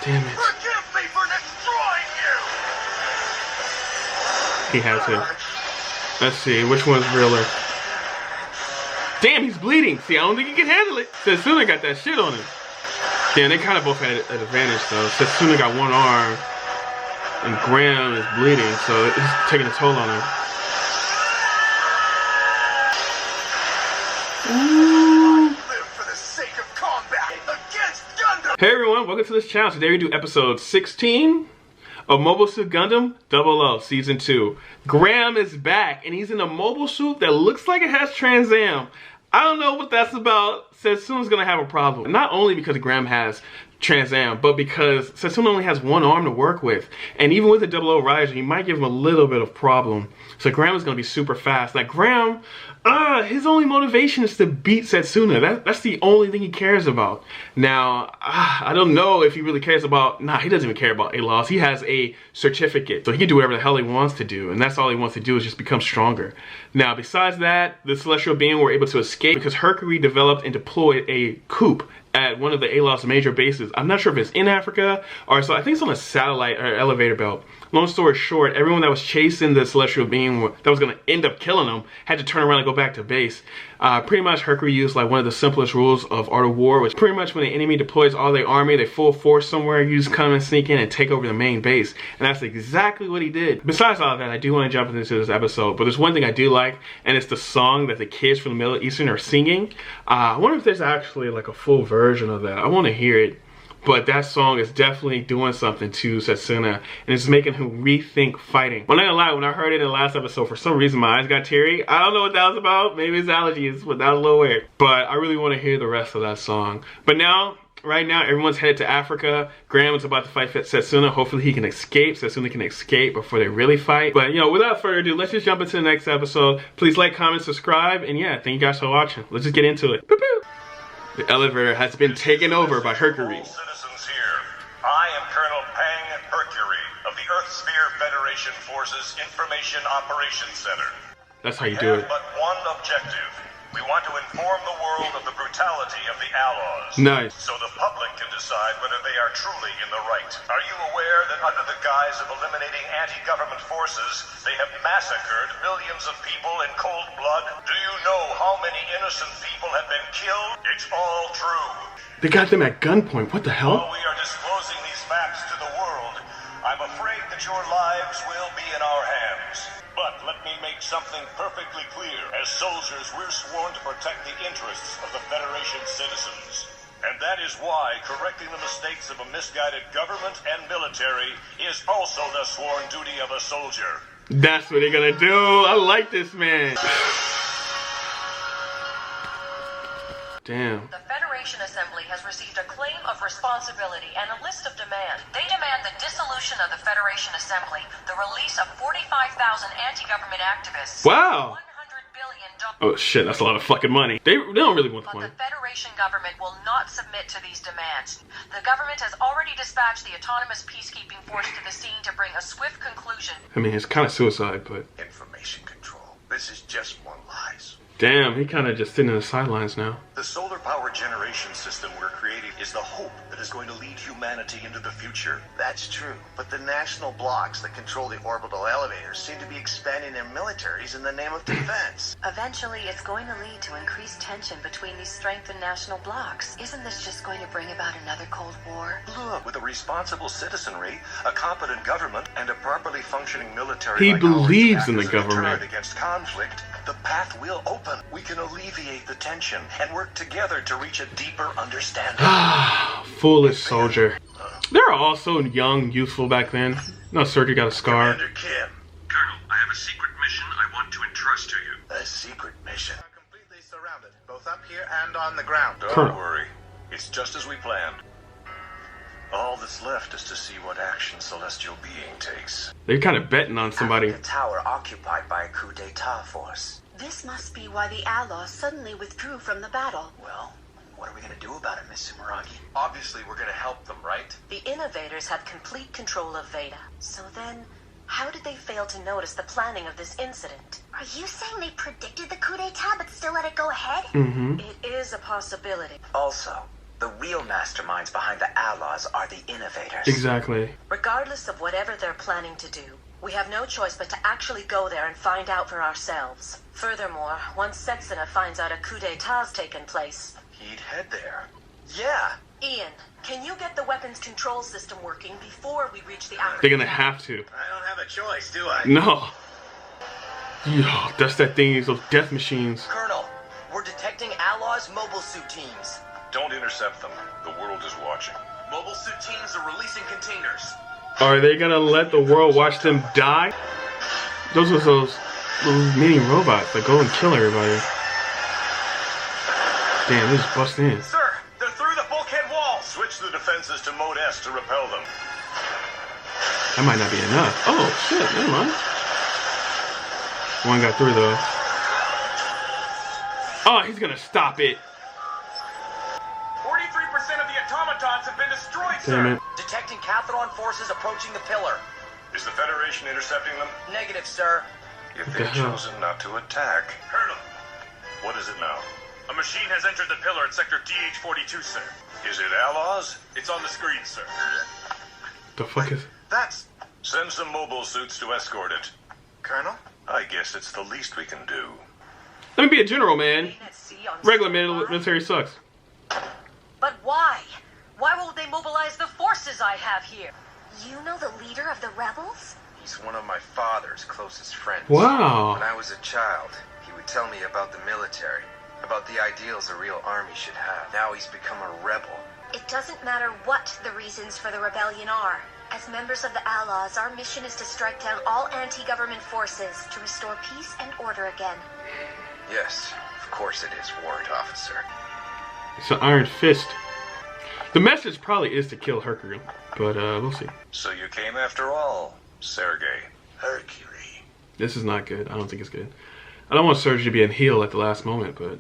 Damn it. Forgive me for destroying you! He had to. Let's see, which one's realer? Damn, he's bleeding. See, I don't think he can handle it. Setsuna got that shit on him. Damn, they kind of both had an advantage though. Setsuna got one arm, and Graham is bleeding, so it's taking a toll on him. Live for the sake of combat against Gundam! Hey everyone, welcome to this channel. Today we do episode 16 of Mobile Suit Gundam 00 Season 2. Graham is back, and he's in a mobile suit that looks like it has Trans Am. I don't know what that's about. Setsuna's gonna have a problem. Not only because Graham has Trans Am, but because Setsuna only has one arm to work with. And even with the 00 Riser, he might give him a little bit of problem. So Graham is gonna be super fast. Like Graham, his only motivation is to beat Setsuna. That's the only thing he cares about. Now, I don't know if he really cares about, he doesn't even care about a loss. He has a certificate, so he can do whatever the hell he wants to do, and that's all he wants to do is just become stronger. Now, besides that, the Celestial Being were able to escape because Hercules developed and deployed a coup at one of the ALOS major bases. I'm not sure if it's in Africa or so. I think it's on a satellite or elevator belt. Long story short, everyone that was chasing the Celestial Being that was going to end up killing them had to turn around and go back to base. Pretty much Hercules used like one of the simplest rules of Art of War, which pretty much when the enemy deploys all their army, they full force somewhere, you just come and sneak in and take over the main base. And that's exactly what he did. Besides all of that, I do want to jump into this episode, but there's one thing I do like, and it's the song that the kids from the Middle Eastern are singing. I wonder if there's actually like a full version of that. I want to hear it. But that song is definitely doing something to Setsuna, and it's making him rethink fighting. I'm not gonna lie, when I heard it in the last episode, for some reason my eyes got teary. I don't know what that was about. Maybe it's allergies, but that was a little weird. But I really want to hear the rest of that song. But now, right now, everyone's headed to Africa. Graham is about to fight Setsuna. Hopefully he can escape. Setsuna can escape before they really fight. But, you know, without further ado, let's just jump into the next episode. Please like, comment, subscribe, and yeah, thank you guys for watching. Let's just get into it. Boop, boop. The elevator has been taken over by Hercules. I am Colonel Pang Hercury of the Earth Sphere Federation Forces Information Operations Center. That's how you do it. We have but one objective. We want to inform the world of the brutality of the Allies. Nice. So the public can decide whether they are truly in the right. Are you aware that under the guise of eliminating anti-government forces, they have massacred millions of people in cold blood? Do you know how many innocent people have been killed? It's all true. They got them at gunpoint. What the hell? While we are disclosing these facts to the world, I'm afraid that your lives will be in our hands. But let me make something perfectly clear. As soldiers, we're sworn to protect the interests of the Federation citizens. And that is why correcting the mistakes of a misguided government and military is also the sworn duty of a soldier. That's what they're gonna do. I like this man. Damn. The Federation Assembly has received a claim of responsibility and a list of demands. They demand the dissolution of the Federation Assembly, the release of 45,000 anti-government activists. Wow. $100 billion. Oh shit, that's a lot of fucking money. They don't really want the money. But the Federation government will not submit to these demands. The government has already dispatched the autonomous peacekeeping force to the scene to bring a swift conclusion. I mean, it's kind of suicide, but... Information control. This is just one lies. Damn, he kind of just sitting in the sidelines now. The solar power generation system we're creating is the hope that is going to lead humanity into the future. That's true, but the national blocs that control the orbital elevators seem to be expanding their militaries in the name of defense. Eventually, it's going to lead to increased tension between these strengthened national blocs. Isn't this just going to bring about another Cold War? Look, with a responsible citizenry, a competent government, and a properly functioning military, He believes in the government. Against conflict, the path will open. We can alleviate the tension and work together to reach a deeper understanding. Foolish soldier. They were all so young, youthful back then. No, Sergey got a scar. Commander Kim. Colonel, I have a secret mission I want to entrust to you. A secret mission. Completely surrounded, both up here and on the ground. Don't Colonel. worry. It's just as we planned. All that's left is to see what action Celestial Being takes. They're kind of betting on somebody. The tower occupied by a coup d'etat force. This must be why the Allies suddenly withdrew from the battle. Well, what are we going to do about it, Miss Sumeragi? Obviously, we're going to help them, right? The innovators have complete control of Veda. So then, how did they fail to notice the planning of this incident? Are you saying they predicted the coup d'etat but still let it go ahead? Mm-hmm. It is a possibility. Also, The real masterminds behind the Aaaaa-YOs are the innovators. Exactly. Regardless of whatever they're planning to do, we have no choice but to actually go there and find out for ourselves. Furthermore, once Setsuna finds out a coup d'etat's taken place, He'd head there. Yeah. Ian, can you get the weapons control system working before we reach the African? They're gonna have to. I don't have a choice, do I? No. Yo, that's that thing, those death machines. Colonel, we're detecting Aaaaa-YO's mobile suit teams. Don't intercept them. The world is watching. Mobile suit teams are releasing containers. Are they gonna let the world watch them die? Those are those mini robots that go and kill everybody. Damn, they just bust in. Sir, they're through the bulkhead wall. Switch the defenses to Mode S to repel them. That might not be enough. Oh, shit, never mind. One got through, though. Oh, he's gonna stop it. 43% of the automatons have been destroyed, Damn it. Detecting Cathron forces approaching the pillar. Is the Federation intercepting them? Negative, sir. If the they've hell? chosen not to attack. Colonel, What is it now? a machine has entered the pillar in sector DH-42, sir. Is it Aaaaa-YOs? It's on the screen, sir. The fuck is... That's... Send some mobile suits to escort it. Colonel? I guess it's the least we can do. Let me be a general, man. At sea on Regular standby? military sucks. But why? Why won't they mobilize the forces I have here? You know the leader of the rebels? He's one of my father's closest friends. Wow. When I was a child, he would tell me about the military, about the ideals a real army should have. Now he's become a rebel. It doesn't matter what the reasons for the rebellion are. As members of the Aaaaa-YOs, our mission is to strike down all anti-government forces to restore peace and order again. Yes, of course it is, warrant officer. It's an iron fist. The message probably is to kill Hercule, but we'll see. So you came after all, Sergei. Mercury. This is not good. I don't think it's good. I don't want Serge to be in heel at the last moment, but...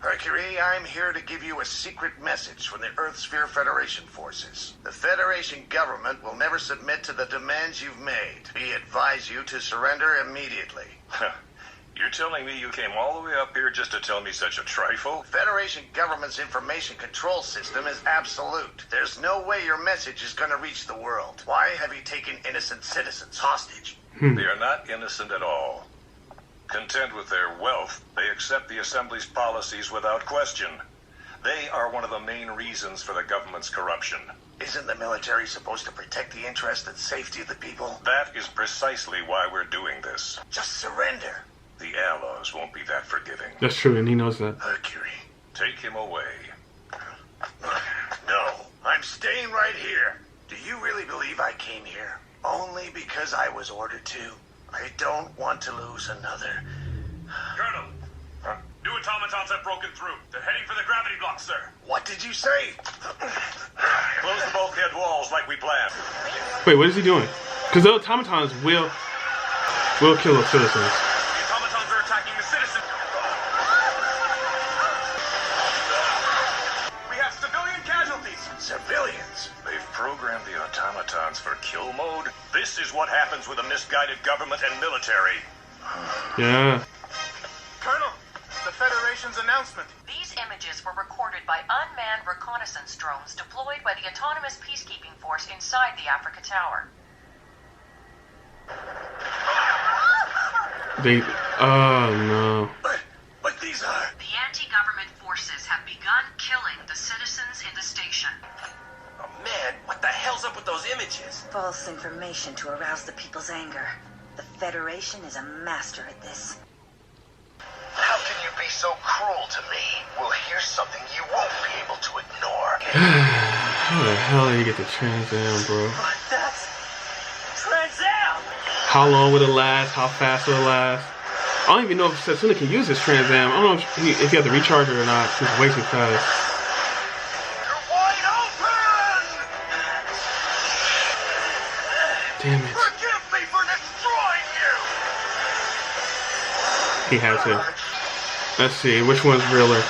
Mercury, I'm here to give you a secret message from the Earthsphere Federation forces. The Federation government will never submit to the demands you've made. We advise you to surrender immediately. You're telling me you came all the way up here just to tell me such a trifle? Federation government's information control system is absolute. There's no way your message is going to reach the world. Why have you taken innocent citizens hostage? They are not innocent at all. Content with their wealth, they accept the Assembly's policies without question. They are one of the main reasons for the government's corruption. Isn't the military supposed to protect the interest and safety of the people? That is precisely why we're doing this. Just surrender. The Aaaaa-YOs won't be that forgiving. That's true, and he knows that. Mercury. Take him away. No, I'm staying right here. Do you really believe I came here? Only because I was ordered to. I don't want to lose another. Colonel, new automatons have broken through. They're heading for the gravity block, sir. What did you say? Close the bulkhead walls like we planned. Wait, what is he doing? Because the automatons will kill those citizens. The automatons are attacking the citizens. We have civilian casualties. Civilians. They've programmed the automatons for kill mode. This is what happens with a misguided government and military. Yeah. Colonel, the Federation's announcement. These images were recorded by unmanned reconnaissance drones deployed by the autonomous peacekeeping force inside the Africa Tower. They... Oh, no. But these are... The anti-government forces have begun killing the citizens in the station. Oh man, what the hell's up with those images? False information to arouse the people's anger. The Federation is a master at this. How can you be so cruel to me? We'll hear something you won't be able to ignore. How the hell did you get the Trans Am, bro? But that's... Transam! How long would it last? How fast would it last? I don't even know if Setsuna can use his Trans Am. I don't know if you have to recharge it or not. It's way too fast. You're wide open! Damn it. Forgive me for destroying you! He had to. Let's see, which one's realer?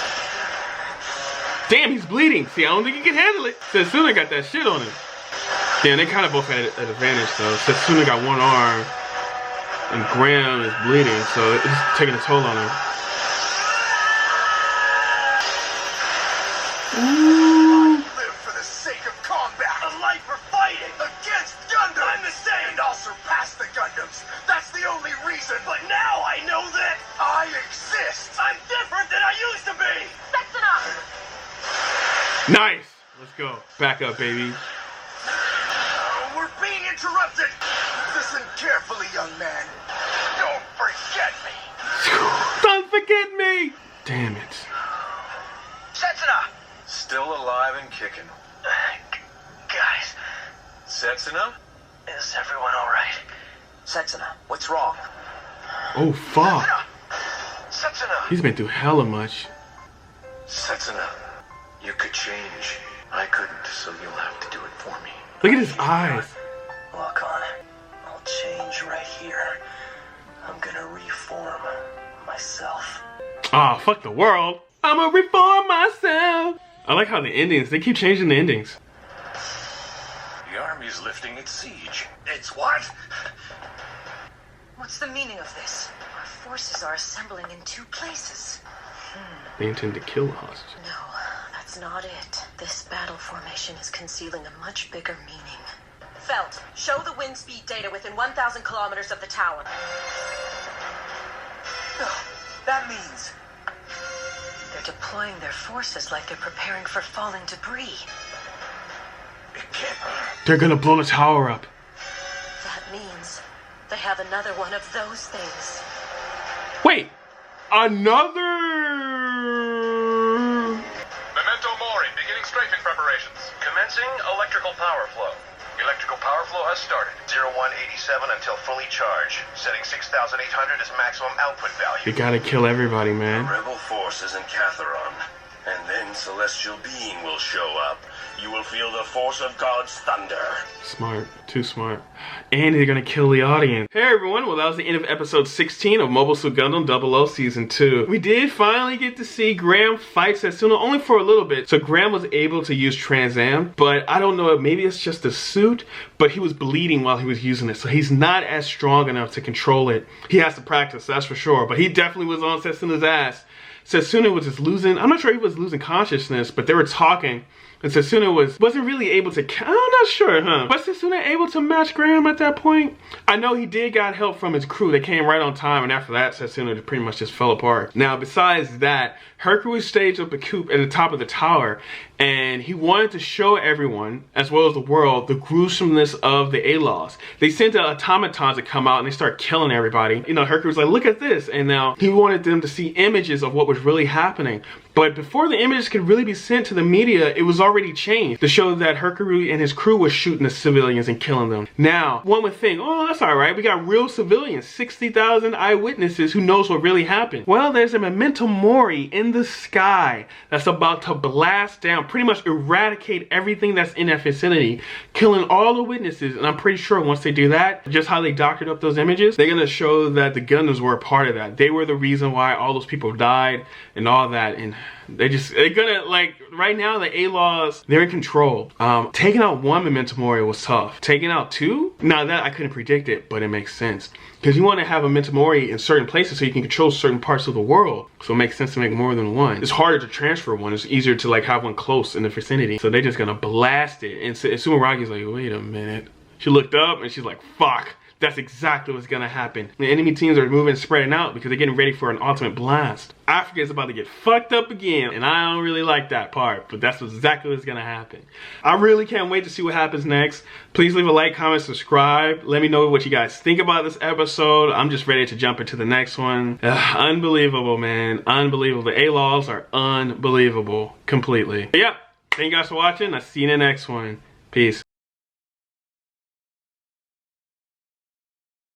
Damn, he's bleeding. See, I don't think he can handle it. Setsuna got that shit on him. Damn, they kind of both had an advantage, though. Setsuna got one arm, and Graham is bleeding, so it's taking a toll on him. Ooh. backup, baby. We're being interrupted! Listen carefully, young man. Don't forget me! Don't forget me! Damn it. Setsuna! Still alive and kicking. Guys, Setsuna? is everyone alright? Setsuna, what's wrong? Oh, fuck. Setsuna! He's been through hella much. Setsuna, you could change. I couldn't, so you'll have to do it for me. Look at his eyes. Look on. I'll change right here. I'm gonna reform myself. Ah, fuck the world. I'ma reform myself. I like how the endings, they keep changing the endings. The army's lifting its siege. It's what? What's the meaning of this? Our forces are assembling in 2 places. They intend to kill the hostage. No, that's not it. This battle formation is concealing a much bigger meaning. Felt, show the wind speed data within 1,000 kilometers of the tower. That means They're deploying their forces like they're preparing for falling debris. It can't be. They're gonna blow the tower up. That means they have another one of those things. Wait, another... Memento Mori, beginning strafing preparations. Commencing electrical power flow. Electrical power flow has started. 0187 until fully charged. Setting 6,800 as maximum output value. You gotta kill everybody, man. Rebel forces in Catharon. And then Celestial Being will show up. You will feel the force of God's thunder. Smart, too smart. And they're gonna kill the audience. Hey everyone, well that was the end of episode 16 of Mobile Suit Gundam 00 Season 2. We did finally get to see Graham fight Setsuna, only for a little bit. So Graham was able to use Trans Am, but I don't know, maybe it's just a suit, but he was bleeding while he was using it. So he's not as strong enough to control it. He has to practice, that's for sure, but he definitely was on Setsuna's ass. Setsuna was just losing, I'm not sure he was losing consciousness, but they were talking. And Setsuna wasn't really able to, I'm not sure, huh? Was Setsuna able to match Graham at that point? I know he did got help from his crew. They came right on time, and after that, Setsuna pretty much just fell apart. Now, besides that, Hercules staged up a coup at the top of the tower, and he wanted to show everyone, as well as the world, the gruesomeness of the Aaaaa-YOs. They sent the automatons to come out, and they start killing everybody. You know, Hercules was like, look at this, and now he wanted them to see images of what was really happening. But before the images could really be sent to the media, it was already changed to show that Hercules and his crew was shooting the civilians and killing them. Now, one would think, oh, that's all right. We got real civilians, 60,000 eyewitnesses who knows what really happened. Well, there's a memento mori in the sky that's about to blast down, pretty much eradicate everything that's in that vicinity, killing all the witnesses. And I'm pretty sure once they do that, just how they doctored up those images, they're gonna show that the Gundams were a part of that. They were the reason why all those people died and all that. And they're gonna, like, right now the Aaaaa-YOs, they're in control. Taking out one memento mori was tough. Taking out 2? Now that I couldn't predict it, but it makes sense. Because you want to have a memento mori in certain places so you can control certain parts of the world. So it makes sense to make more than one. It's harder to transfer one. It's easier to like have one close in the vicinity. So they're just gonna blast it. And Sumaragi's like, wait a minute. She looked up and she's like, fuck. That's exactly what's gonna happen. The enemy teams are moving and spreading out because they're getting ready for an ultimate blast. Africa is about to get fucked up again, and I don't really like that part, but that's exactly what's gonna happen. I really can't wait to see what happens next. Please leave a like, comment, subscribe. Let me know what you guys think about this episode. I'm just ready to jump into the next one. Unbelievable, man. Unbelievable. The Aaaaa-YOs are unbelievable completely. But yeah, thank you guys for watching. I'll see you in the next one. Peace.